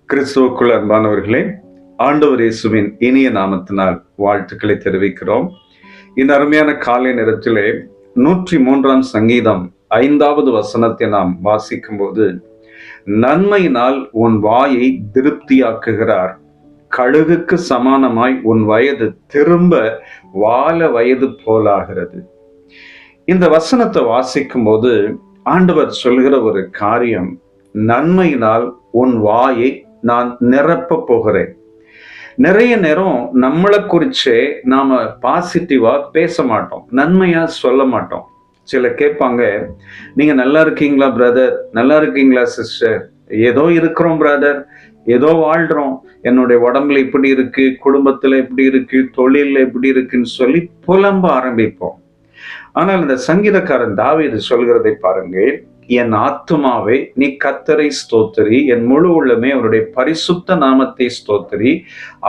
கிறிஸ்துவுக்குள் அன்பானவர்களே, ஆண்டவர் இயேசுவின் இனிய நாமத்தினால் வாழ்த்துக்களை தெரிவிக்கிறோம். இந்த அருமையான காலை நேரத்திலே 103ஆம் சங்கீதம் 5வது வசனத்தை நாம் வாசிக்கும் போது, நன்மையினால் உன் வாயை திருப்தியாக்குகிறார், கழுகுக்கு சமானமாய் உன் வயது திரும்ப வால வயது போலாகிறது. இந்த வசனத்தை வாசிக்கும் போது ஆண்டவர் சொல்கிற ஒரு காரியம், நன்மையினால் உன் வாயை நான் நிரப்ப போகிறேன். நிறைய நேரம் நம்மளை குறிச்சே நாம பாசிட்டிவா பேச மாட்டோம், நன்மையா சொல்ல மாட்டோம். சில கேட்பாங்க, நீங்க நல்லா இருக்கீங்களா பிரதர், நல்லா இருக்கீங்களா சிஸ்டர், ஏதோ இருக்கிறோம் பிரதர், ஏதோ வாழ்றோம், என்னுடைய உடம்புல இப்படி இருக்கு, குடும்பத்துல இப்படி இருக்கு, தொழில இப்படி இருக்குன்னு சொல்லி புலம்ப ஆரம்பிப்போம். ஆனால் இந்த சங்கீதக்காரன் தாவீது சொல்கிறதை பாருங்க, என் ஆத்துமாவே நீ கர்த்தரை ஸ்தோத்திரி, என் முழு உள்ளமே அவருடைய பரிசுத்த நாமத்தை ஸ்தோத்திரி,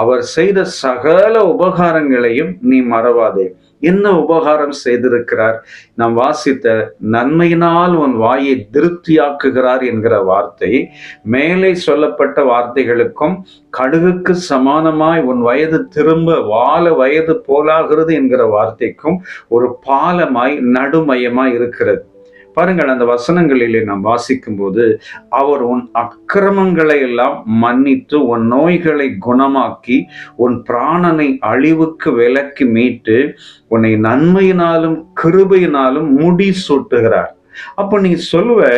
அவர் செய்த சகல உபகாரங்களையும் நீ மறவாதே. என்ன உபகாரம் செய்திருக்கிறார்? நாம் வாசித்த நன்மையினால் உன் வாயை திருப்தியாக்குகிறார் என்கிற வார்த்தை மேலே சொல்லப்பட்ட வார்த்தைகளுக்கும், கழுகுக்கு சமானமாய் உன் வயது திரும்ப வால வயது போலாகிறது என்கிற வார்த்தைக்கும் ஒரு பாலமாய் நடுமையமாய் இருக்கிறது. பாருங்கள், அந்த வசனங்களிலே நாம் வாசிக்கும் போது, அவர் உன் அக்கிரமங்களை எல்லாம் மன்னித்து உன் நோய்களை குணமாக்கி உன் பிராணனை அழிவுக்கு விலக்கி மீட்டு உன்னை நன்மையினாலும் கிருபையினாலும் முடி சூட்டுகிறார். அப்போ நீ சொல்லுவ,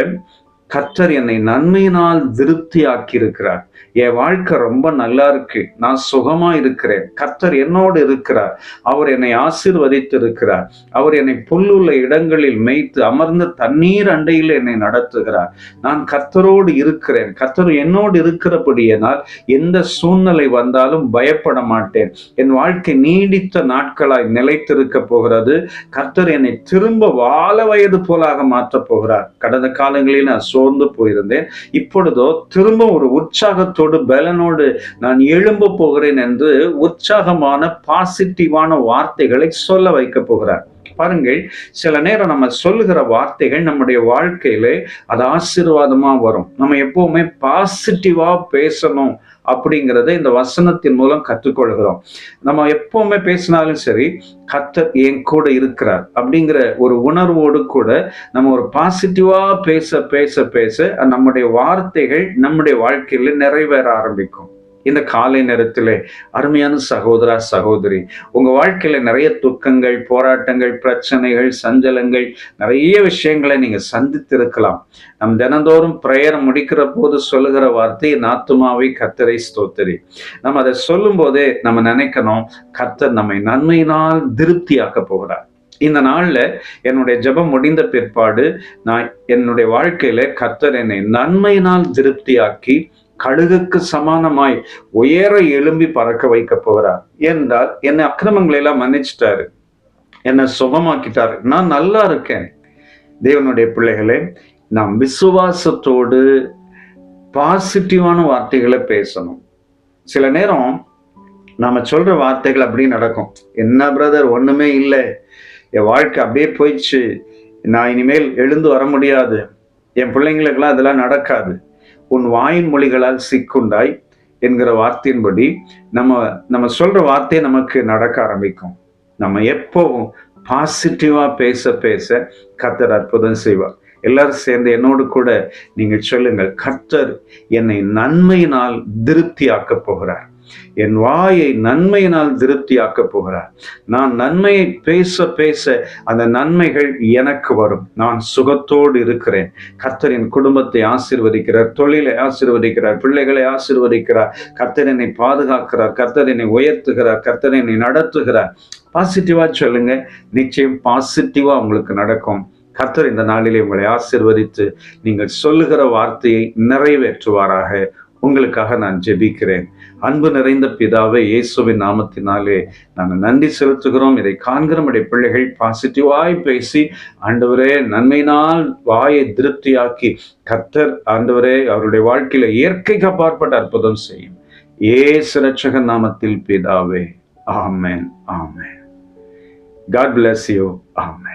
கர்த்தர் என்னை நன்மையினால் திருப்தி ஆக்கி இருக்கிறார், என் வாழ்க்கை ரொம்ப நல்லா இருக்கு, நான் சுகமா இருக்கிறேன், கர்த்தர் என்னோடு இருக்கிறார், அவர் என்னை ஆசீர்வதித்து இருக்கிறார், அவர் என்னை புல்லுள்ள இடங்களில் மேய்த்து அமர்ந்த தண்ணீர் அண்டையில் என்னை நடத்துகிறார், நான் கர்த்தரோடு இருக்கிறேன், கர்த்தர் என்னோடு இருக்கிறபடியினால் எந்த சூழ்நிலை வந்தாலும் பயப்பட மாட்டேன், என் வாழ்க்கை நீடித்த நாட்களாய் நிலைத்திருக்க போகிறது, கர்த்தர் என்னை திரும்ப வால வயது போலாக மாற்றப் போகிறார். கடந்த காலங்களில் நான் சோர்ந்து போயிருந்தேன், இப்பொழுதோ திரும்ப ஒரு உற்சாகத்தோடு பலனோடு நான் எழும்ப போகிறேன் என்று உற்சாகமான பாசிட்டிவான வார்த்தைகளை சொல்ல வைக்க போகிறார். பாருங்கள், சில நேரம் நம்ம சொல்லுகிற வார்த்தைகள் நம்முடைய வாழ்க்கையில அது ஆசீர்வாதமா வரும். நம்ம எப்பவுமே பாசிட்டிவா பேசணும் அப்படிங்கிறத இந்த வசனத்தின் மூலம் கற்றுக்கொள்கிறோம். நம்ம எப்பவுமே பேசினாலும் சரி, கர்த்தர் என் கூட இருக்கிறார் அப்படிங்கிற ஒரு உணர்வோடு கூட நம்ம ஒரு பாசிட்டிவா பேச பேச பேச நம்முடைய வார்த்தைகள் நம்முடைய வாழ்க்கையில நிறைவேற ஆரம்பிக்கும். இந்த காலை நேரத்திலே அருமையான சகோதரா சகோதரி, உங்க வாழ்க்கையில நிறைய துக்கங்கள், போராட்டங்கள், பிரச்சனைகள், சஞ்சலங்கள், நிறைய விஷயங்களை நீங்க சந்தித்திருக்கலாம். நம் தினந்தோறும் பிரேயர் முடிக்கிற போது சொல்லுகிற வார்த்தை, என் ஆத்துமாவை கர்த்தரை ஸ்தோத்திரி. நம்ம அதை சொல்லும் போதே நம்ம நினைக்கணும், கர்த்தர் நம்மை நன்மையினால் திருப்தியாக்க போகிறார். இந்த நாள்ல என்னுடைய ஜெபம் முடிந்த பிற்பாடு நான் என்னுடைய வாழ்க்கையில கர்த்தர் என்னை நன்மையினால் திருப்தியாக்கி கழுகுக்கு சமானமாய் உயர எழும்பி பறக்க வைக்க போகிறார். என்றால் என்னை அக்கிரமங்களை எல்லாம் மன்னிச்சிட்டாரு, என்னை சுகமாக்கிட்டாரு, நான் நல்லா இருக்கேன். தேவனுடைய பிள்ளைகளே, நாம் விசுவாசத்தோடு பாசிட்டிவான வார்த்தைகளை பேசணும். சில நேரம் நாம சொல்ற வார்த்தைகள் அப்படியே நடக்கும். என்ன பிரதர், ஒண்ணுமே இல்லை, என் வாழ்க்கை அப்படியே போயிடுச்சு, நான் இனிமேல் எழுந்து வர முடியாது, என் பிள்ளைங்களுக்கெல்லாம் அதெல்லாம் நடக்காது. உன் வாயின் மொழிகளால் சிக்குண்டாய் என்கிற வார்த்தையின்படி நம்ம சொல்ற வார்த்தையை நமக்கு நடக்க ஆரம்பிக்கும். நம்ம எப்பவும் பாசிட்டிவா பேச பேச கர்த்தர் அற்புதம் செய்வார். எல்லாரும் சேர்ந்து என்னோடு கூட நீங்கள் சொல்லுங்கள், கர்த்தர் என்னை நன்மையினால் திருப்தியாக்க போகிறார், என் வாயை நன்மையினால் திருப்தியாக்க போகிறார். நான் நன்மையை பேச பேச அந்த நன்மைகள் எனக்கு வரும். நான் சுகத்தோடு இருக்கிறேன். கர்த்தர் என் குடும்பத்தை ஆசீர்வதிக்கிறார், தொழிலை ஆசீர்வதிக்கிறார், பிள்ளைகளை ஆசீர்வதிக்கிறார், கர்த்தர் என்னை பாதுகாக்கிறார், கர்த்தர் என்னை உயர்த்துகிறார், கர்த்தர் என்னை நடத்துகிறார். பாசிட்டிவா சொல்லுங்க, நிச்சயம் பாசிட்டிவா உங்களுக்கு நடக்கும். கர்த்தர் இந்த நாளிலே உங்களை ஆசீர்வதித்து நீங்கள் சொல்லுகிற வார்த்தையை நிறைவேற்றுவாராக. உங்களுக்காக நான் ஜெபிக்கிறேன். அன்பு நிறைந்த பிதாவே, இயேசுவின் நாமத்தினாலே நாங்கள் நன்றி செலுத்துகிறோம். இதை காண்கிற நம்முடைய பிள்ளைகள் பாசிட்டிவாய் பேசி, ஆண்டவரே நன்மையினால் வாயை திருப்தியாக்கி கர்த்தர் ஆண்டவரே அவருடைய வாழ்க்கையில இயற்கைக்கு அப்பாற்பட்ட அற்புதம் செய்யும். இயேசு இரட்சகர் நாமத்தில் பிதாவே, ஆமென், ஆமென். God bless you. Amen.